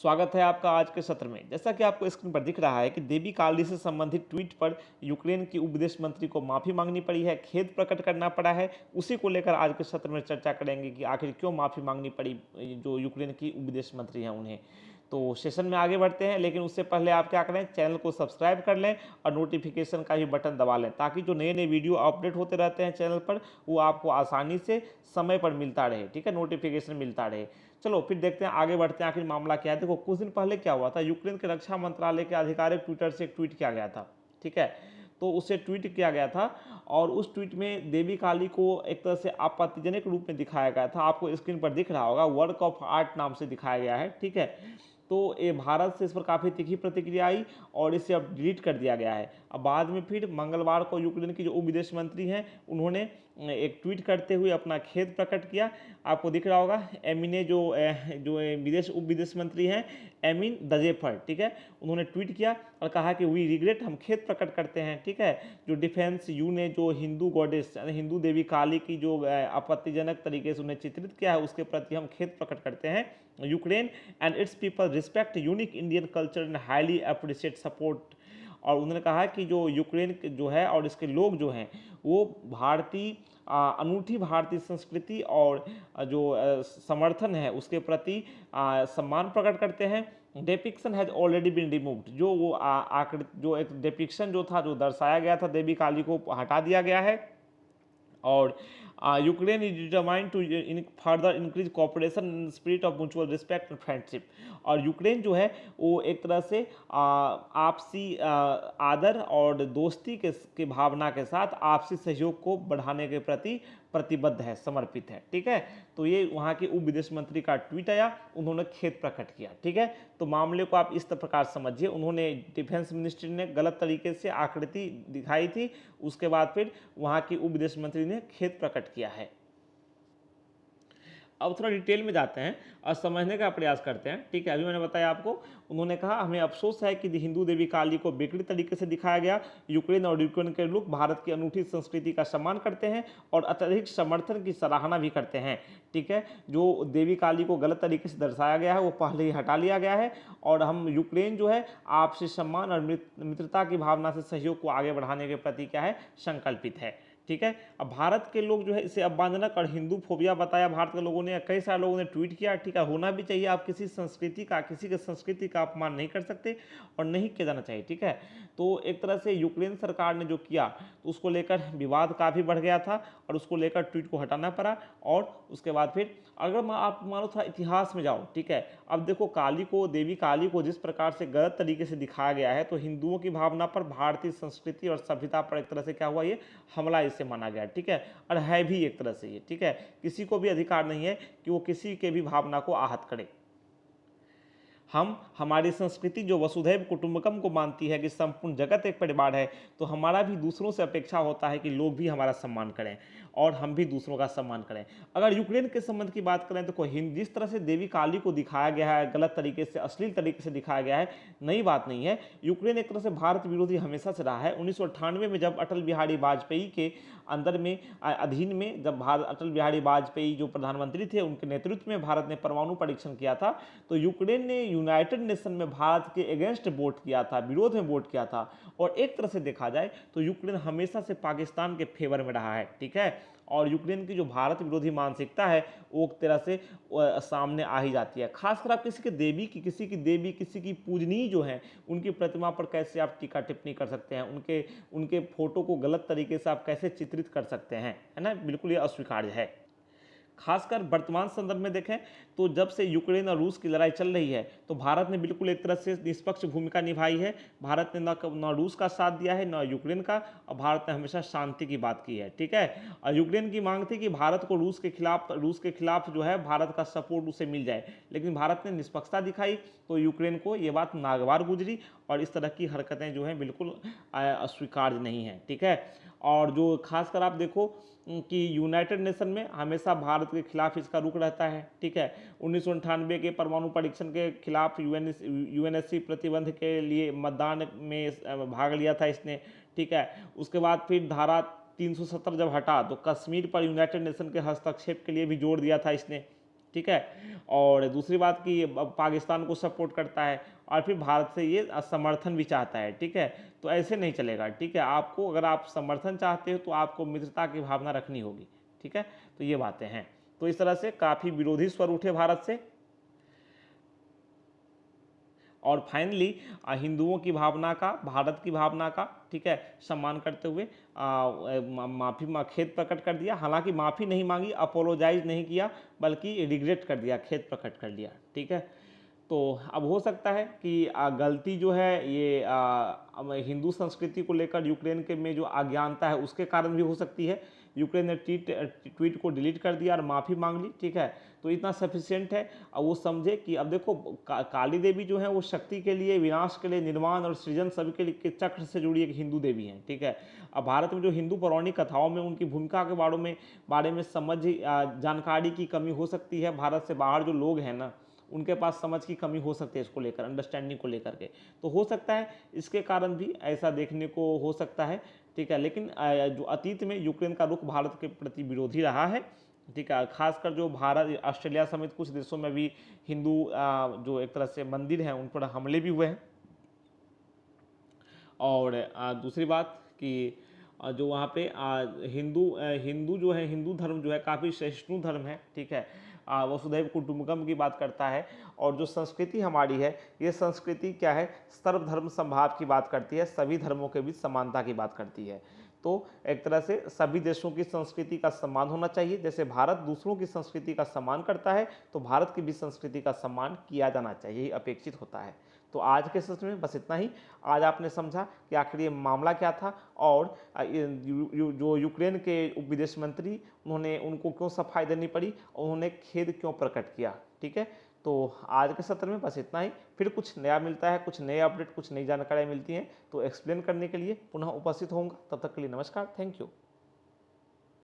स्वागत है आपका आज के सत्र में। जैसा कि आपको स्क्रीन पर दिख रहा है कि देवी काली से संबंधित ट्वीट पर यूक्रेन की उप विदेश मंत्री को माफ़ी मांगनी पड़ी है, खेद प्रकट करना पड़ा है। उसी को लेकर आज के सत्र में चर्चा करेंगे कि आखिर क्यों माफ़ी मांगनी पड़ी जो यूक्रेन की उप विदेश मंत्री हैं उन्हें। तो सेशन में आगे बढ़ते हैं, लेकिन उससे पहले आप क्या करें, चैनल को सब्सक्राइब कर लें और नोटिफिकेशन का भी बटन दबा लें, ताकि जो नए नए वीडियो अपडेट होते रहते हैं चैनल पर वो आपको आसानी से समय पर मिलता रहे। ठीक है, नोटिफिकेशन मिलता रहे। चलो फिर देखते हैं, आगे बढ़ते हैं, आखिर मामला क्या है। देखो, कुछ दिन पहले क्या हुआ था, यूक्रेन के रक्षा मंत्रालय के आधिकारिक ट्विटर से एक ट्वीट किया गया था। ठीक है, तो उससे ट्वीट किया गया था और उस ट्वीट में देवी काली को एक तरह से आपत्तिजनक रूप में दिखाया गया था। आपको स्क्रीन पर दिख रहा होगा, वर्क ऑफ आर्ट नाम से दिखाया गया है। ठीक है, तो ये भारत से इस पर काफ़ी तीखी प्रतिक्रिया आई और इसे अब डिलीट कर दिया गया है। अब बाद में फिर मंगलवार को यूक्रेन की जो उप विदेश मंत्री हैं उन्होंने एक ट्वीट करते हुए अपना खेद प्रकट किया। आपको दिख रहा होगा, एमिने जो विदेश उप विदेश मंत्री हैं, एमिन दजेफर, ठीक है, उन्होंने ट्वीट किया और कहा कि वी रिग्रेट, हम खेद प्रकट करते हैं। ठीक है, जो डिफेंस यू ने जो हिंदू गॉडेस हिंदू देवी काली की जो आपत्तिजनक तरीके से उन्हें चित्रित किया है उसके प्रति हम खेद प्रकट करते हैं। Ukraine and it's people respect unique Indian culture and highly appreciate support. और उन्होंने कहा कि जो यूक्रेन जो है और इसके लोग जो हैं वो भारतीय अनूठी भारतीय संस्कृति और जो समर्थन है उसके प्रति सम्मान प्रकट करते हैं। Depiction has already been removed, जो वो आकृति जो एक डेपिक्शन जो था, जो दर्शाया गया था देवी काली को, हटा दिया गया है। और Ukraine is determined to further increase cooperation in spirit of mutual respect and friendship. और यूक्रेन जो है वो एक तरह से आपसी आदर और दोस्ती के भावना के साथ आपसी सहयोग को बढ़ाने के प्रति प्रतिबद्ध है, समर्पित है। ठीक है, तो ये वहाँ के उप विदेश मंत्री का ट्वीट आया, उन्होंने खेद प्रकट किया। ठीक है, तो मामले को आप इस प्रकार समझिए, उन्होंने डिफेंस मिनिस्ट्री ने गलत तरीके से आकृति दिखाई थी, उसके बाद फिर वहाँ की उप विदेश मंत्री ने खेद प्रकट किया है। अब थोड़ा डिटेल में जाते हैं और समझने का प्रयास करते हैं। ठीक है, अभी मैंने बताया आपको, उन्होंने कहा हमें अफसोस है कि हिंदू देवी काली को विकृत तरीके से दिखाया गया। यूक्रेन और यूक्रेन के लोग भारत की अनूठी संस्कृति का सम्मान करते हैं और अत्यधिक समर्थन की सराहना भी करते हैं। ठीक है, जो देवी काली को गलत तरीके से दर्शाया गया है वो पहले ही हटा लिया गया है और हम यूक्रेन जो है आपसी सम्मान और मित्रता की भावना से सहयोग को आगे बढ़ाने के प्रति क्या है, संकल्पित है। ठीक है, अब भारत के लोग जो है इसे अपमानजनक और हिंदू फोबिया बताया भारत के लोगों ने, कई सारे लोगों ने ट्वीट किया। ठीक है, होना भी चाहिए, आप किसी संस्कृति का, किसी के संस्कृति का अपमान नहीं कर सकते और नहीं किया जाना चाहिए। ठीक है, तो एक तरह से यूक्रेन सरकार ने जो किया तो उसको लेकर विवाद काफ़ी बढ़ गया था और उसको लेकर ट्वीट को हटाना पड़ा। और उसके बाद फिर अगर आप मानो थोड़ा इतिहास में जाओ, ठीक है, अब देखो काली को, देवी काली को जिस प्रकार से गलत तरीके से दिखाया गया है, तो हिंदुओं की भावना पर, भारतीय संस्कृति और सभ्यता पर एक तरह से क्या हुआ, ये हमला इसे माना गया। ठीक है, और है भी एक तरह से ये। ठीक है, किसी को भी अधिकार नहीं है कि वो किसी के भी भावना को आहत करे। हमारी संस्कृति जो वसुधैव कुटुंबकम को मानती है कि संपूर्ण जगत एक परिवार है, तो हमारा भी दूसरों से अपेक्षा होता है कि लोग भी हमारा सम्मान करें और हम भी दूसरों का सम्मान करें। अगर यूक्रेन के संबंध की बात करें तो जिस तरह से देवी काली को दिखाया गया है, गलत तरीके से, अश्लील तरीके से दिखाया गया है, नई बात नहीं है। यूक्रेन एक तरह से भारत विरोधी हमेशा से रहा है। 1998 में जब अटल बिहारी वाजपेयी के अंदर में अधीन में जब अटल बिहारी वाजपेयी जो प्रधानमंत्री थे, उनके नेतृत्व में भारत ने परमाणु परीक्षण किया था, तो यूक्रेन ने यूनाइटेड नेशन में भारत के अगेंस्ट वोट किया था, विरोध में वोट किया था। और एक तरह से देखा जाए तो यूक्रेन हमेशा से पाकिस्तान के फेवर में रहा है। ठीक है, और यूक्रेन की जो भारत विरोधी मानसिकता है वो एक तरह से सामने आ ही जाती है। खासकर आप किसी की देवी, किसी की पूजनीय जो है उनकी प्रतिमा पर कैसे आप टीका टिप्पणी कर सकते हैं, उनके फोटो को गलत तरीके से आप कैसे चित्रित कर सकते हैं, है ना, बिल्कुल ये अस्वीकार्य है। खासकर वर्तमान संदर्भ में देखें तो जब से यूक्रेन और रूस की लड़ाई चल रही है तो भारत ने बिल्कुल एक तरह से निष्पक्ष भूमिका निभाई है। भारत ने न रूस का साथ दिया है, न यूक्रेन का, और भारत ने हमेशा शांति की बात की है। ठीक है, और यूक्रेन की मांग थी कि भारत को रूस के खिलाफ जो है भारत का सपोर्ट उसे मिल जाए, लेकिन भारत ने निष्पक्षता दिखाई तो यूक्रेन को ये बात नागवार गुजरी और इस तरह की हरकतें जो हैं बिल्कुल अस्वीकार्य नहीं है। ठीक है, और जो खासकर आप देखो कि यूनाइटेड नेशन में हमेशा भारत के खिलाफ इसका रुख रहता है। ठीक है, 1998 के परमाणु परीक्षण के खिलाफ यूएनएससी प्रतिबंध के लिए मतदान में भाग लिया था इसने। ठीक है, उसके बाद फिर धारा 370 जब हटा तो कश्मीर पर यूनाइटेड नेशन के हस्तक्षेप के लिए भी जोर दिया था इसने। ठीक है। और दूसरी बात कि पाकिस्तान को सपोर्ट करता है और फिर भारत से ये समर्थन भी चाहता है, ठीक है। तो ऐसे नहीं चलेगा, ठीक है। आपको अगर आप समर्थन चाहते हो तो आपको मित्रता की भावना रखनी होगी, ठीक है। तो ये बातें हैं। तो इस तरह से काफ़ी विरोधी स्वर उठे भारत से। और फाइनली हिंदुओं की भावना का, भारत की भावना का, ठीक है, सम्मान करते हुए खेद प्रकट कर दिया। हालांकि माफ़ी नहीं मांगी, अपोलोजाइज नहीं किया, बल्कि रिग्रेट कर दिया, खेद प्रकट कर दिया, ठीक है। तो अब हो सकता है कि गलती जो है ये अब हिंदू संस्कृति को लेकर यूक्रेन के में जो अज्ञानता है उसके कारण भी हो सकती है। यूक्रेन ने ट्वीट को डिलीट कर दिया और माफ़ी मांग ली, ठीक है। तो इतना सफिशिएंट है। अब वो समझे कि अब देखो काली देवी जो है वो शक्ति के लिए, विनाश के लिए, निर्माण और सृजन सभी के लिए के चक्र से जुड़ी एक हिंदू देवी हैं, ठीक है। अब भारत में जो हिंदू पौराणिक कथाओं में उनकी भूमिका के बारे में जानकारी की कमी हो सकती है। भारत से बाहर जो लोग हैं ना, उनके पास समझ की कमी हो सकती है इसको लेकर, अंडरस्टैंडिंग को लेकर के। तो हो सकता है इसके कारण भी ऐसा देखने को हो सकता है, ठीक है। लेकिन जो अतीत में यूक्रेन का रुख भारत के प्रति विरोधी रहा है, ठीक है। खासकर जो भारत, ऑस्ट्रेलिया समेत कुछ देशों में भी हिंदू जो एक तरह से मंदिर हैं उन पर हमले भी हुए हैं। और दूसरी बात कि जो वहाँ पे हिंदू जो है, हिंदू धर्म जो है काफ़ी सहिष्णु धर्म है, ठीक है। वसुधैव कुटुंबकम की बात करता है। और जो संस्कृति हमारी है, ये संस्कृति क्या है, सर्वधर्म समभाव की बात करती है, सभी धर्मों के बीच समानता की बात करती है। तो एक तरह से सभी देशों की संस्कृति का सम्मान होना चाहिए। जैसे भारत दूसरों की संस्कृति का सम्मान करता है, तो भारत की भी संस्कृति का सम्मान किया जाना चाहिए, यही अपेक्षित होता है। तो आज के सत्र में बस इतना ही। आज आपने समझा कि आखिर ये मामला क्या था, और जो यूक्रेन के उप विदेश मंत्री, उनको क्यों सफाई देनी पड़ी, और उन्होंने खेद क्यों प्रकट किया, ठीक है। तो आज के सत्र में बस इतना ही। फिर कुछ नया मिलता है, कुछ नए अपडेट, कुछ नई जानकारियाँ मिलती हैं, तो एक्सप्लेन करने के लिए पुनः उपस्थित होऊंगा। तब तक के लिए नमस्कार, थैंक यू।